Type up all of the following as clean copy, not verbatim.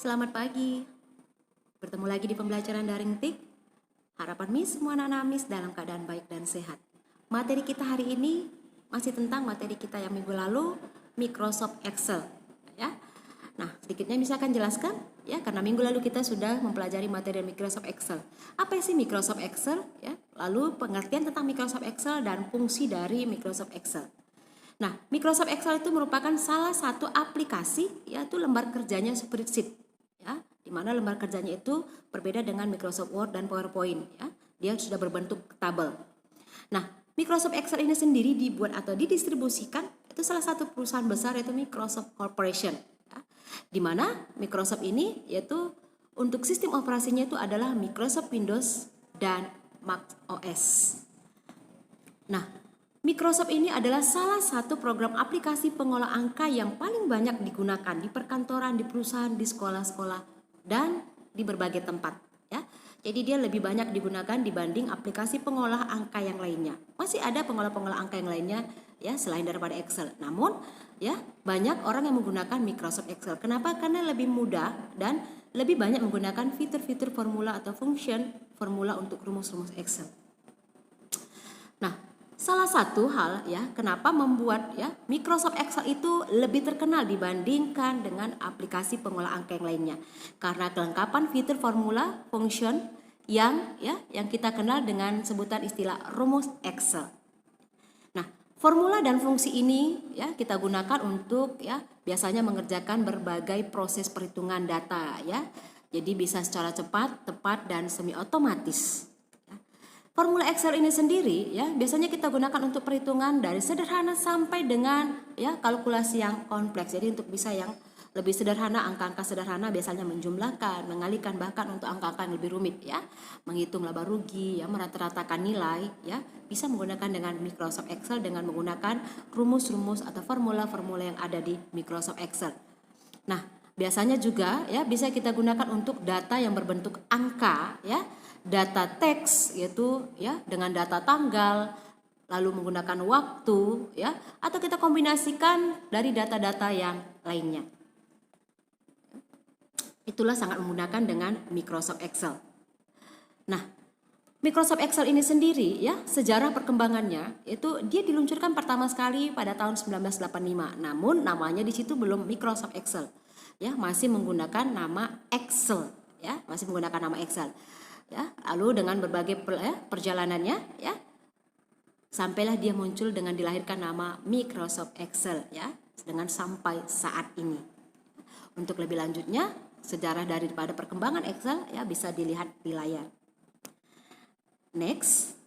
Selamat pagi. Bertemu lagi di pembelajaran daring TIK. Harapan Miss semua anak-anak Miss dalam keadaan baik dan sehat. Materi kita hari ini masih tentang materi kita yang minggu lalu, Microsoft Excel. Ya. Nah, sedikitnya Miss akan jelaskan ya, karena minggu lalu kita sudah mempelajari materi Microsoft Excel. Apa sih Microsoft Excel? Ya. Lalu pengertian tentang Microsoft Excel dan fungsi dari Microsoft Excel. Nah, Microsoft Excel itu merupakan salah satu aplikasi, yaitu lembar kerjanya spreadsheet, ya, di mana lembar kerjanya itu berbeda dengan Microsoft Word dan PowerPoint, ya. Dia sudah berbentuk tabel. Nah, Microsoft Excel ini sendiri dibuat atau didistribusikan itu salah satu perusahaan besar yaitu Microsoft Corporation, ya. Di mana Microsoft ini yaitu untuk sistem operasinya itu adalah Microsoft Windows dan Mac OS. Nah, Microsoft ini adalah salah satu program aplikasi pengolah angka yang paling banyak digunakan di perkantoran, di perusahaan, di sekolah-sekolah, dan di berbagai tempat. Ya. Jadi dia lebih banyak digunakan dibanding aplikasi pengolah angka yang lainnya. Masih ada pengolah-pengolah angka yang lainnya ya selain daripada Excel. Namun ya banyak orang yang menggunakan Microsoft Excel. Kenapa? Karena lebih mudah dan lebih banyak menggunakan fitur-fitur formula atau function formula untuk rumus-rumus Excel. Nah, salah satu hal ya kenapa membuat ya Microsoft Excel itu lebih terkenal dibandingkan dengan aplikasi pengolah angka yang lainnya, karena kelengkapan fitur formula function yang kita kenal dengan sebutan istilah rumus Excel. Nah, formula dan fungsi ini ya kita gunakan untuk ya biasanya mengerjakan berbagai proses perhitungan data ya. Jadi bisa secara cepat, tepat dan semi otomatis. Formula Excel ini sendiri ya biasanya kita gunakan untuk perhitungan dari sederhana sampai dengan ya kalkulasi yang kompleks. Jadi untuk bisa yang lebih sederhana, angka-angka sederhana biasanya menjumlahkan, mengalikan, bahkan untuk angka-angka yang lebih rumit ya, menghitung laba rugi, ya, merata-ratakan nilai ya, bisa menggunakan dengan Microsoft Excel dengan menggunakan rumus-rumus atau formula-formula yang ada di Microsoft Excel. Nah, biasanya juga ya bisa kita gunakan untuk data yang berbentuk angka ya, data teks yaitu ya dengan data tanggal, lalu menggunakan waktu ya, atau kita kombinasikan dari data-data yang lainnya. Itulah sangat menggunakan dengan Microsoft Excel. Nah, Microsoft Excel ini sendiri ya sejarah perkembangannya itu dia diluncurkan pertama sekali pada tahun 1985. Namun namanya di situ belum Microsoft Excel. Ya, masih menggunakan nama Excel ya, masih menggunakan nama Excel. Ya, lalu dengan berbagai perjalanannya ya sampailah dia muncul dengan dilahirkan nama Microsoft Excel ya dengan sampai saat ini. Untuk lebih lanjutnya sejarah daripada perkembangan Excel ya bisa dilihat di layar. Next.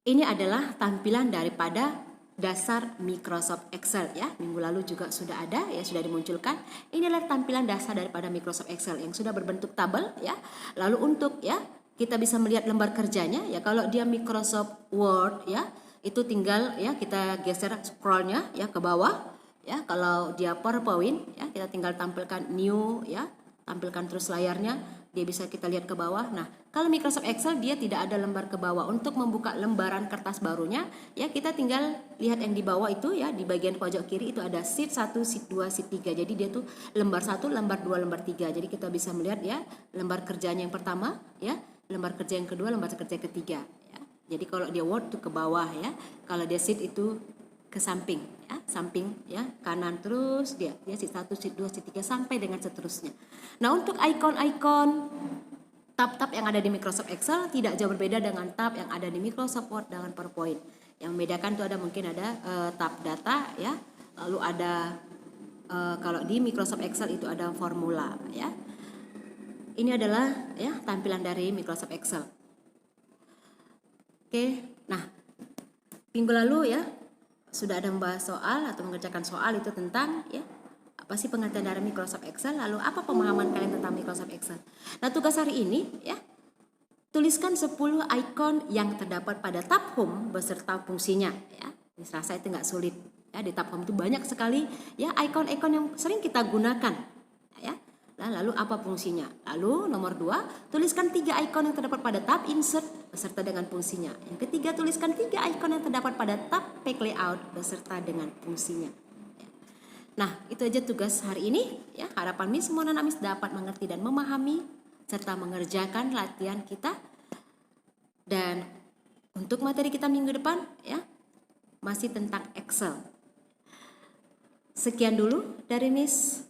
Ini adalah tampilan daripada dasar Microsoft Excel ya. Minggu lalu juga sudah ada ya, sudah dimunculkan. Inilah tampilan dasar daripada Microsoft Excel yang sudah berbentuk tabel ya. Lalu untuk ya kita bisa melihat lembar kerjanya ya. Kalau dia Microsoft Word ya, itu tinggal ya kita geser scrollnya ya ke bawah. Ya, kalau dia PowerPoint ya kita tinggal tampilkan new ya, tampilkan terus layarnya, dia bisa kita lihat ke bawah. Nah, kalau Microsoft Excel dia tidak ada lembar ke bawah. Untuk membuka lembaran kertas barunya ya kita tinggal lihat yang di bawah itu ya, di bagian pojok kiri itu ada sheet 1, sheet 2, sheet 3. Jadi dia tuh lembar 1, lembar 2, lembar 3. Jadi kita bisa melihat ya lembar kerjanya yang pertama ya, lembar kerja yang kedua, lembar kerja ketiga ya. Jadi kalau dia Word itu ke bawah ya, kalau dia sheet itu ke samping ya, samping ya, kanan terus dia sheet 1, sheet 2, sheet 3 sampai dengan seterusnya. Nah, untuk ikon-ikon tab-tab yang ada di Microsoft Excel tidak jauh berbeda dengan tab yang ada di Microsoft Word dengan PowerPoint. Yang membedakan itu ada mungkin ada tab data ya, lalu ada kalau di Microsoft Excel itu ada formula ya. Ini adalah ya tampilan dari Microsoft Excel. Oke, nah minggu lalu ya sudah ada membahas soal atau mengerjakan soal itu tentang ya apa sih pengertian dari Microsoft Excel, lalu apa pemahaman kalian tentang Microsoft Excel. Nah, tugas hari ini ya tuliskan 10 ikon yang terdapat pada tab home beserta fungsinya ya. Ini rasa itu nggak sulit ya, di tab home itu banyak sekali ya ikon-ikon yang sering kita gunakan ya. Nah, lalu apa fungsinya? Lalu nomor 2, tuliskan 3 ikon yang terdapat pada tab insert beserta dengan fungsinya. Yang ketiga, tuliskan 3 ikon yang terdapat pada tab page layout beserta dengan fungsinya. Nah, itu aja tugas hari ini ya. Harapan Miss mohon anak Miss dapat mengerti dan memahami serta mengerjakan latihan kita. Dan untuk materi kita minggu depan ya masih tentang Excel. Sekian dulu dari Miss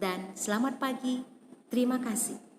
dan selamat pagi. Terima kasih.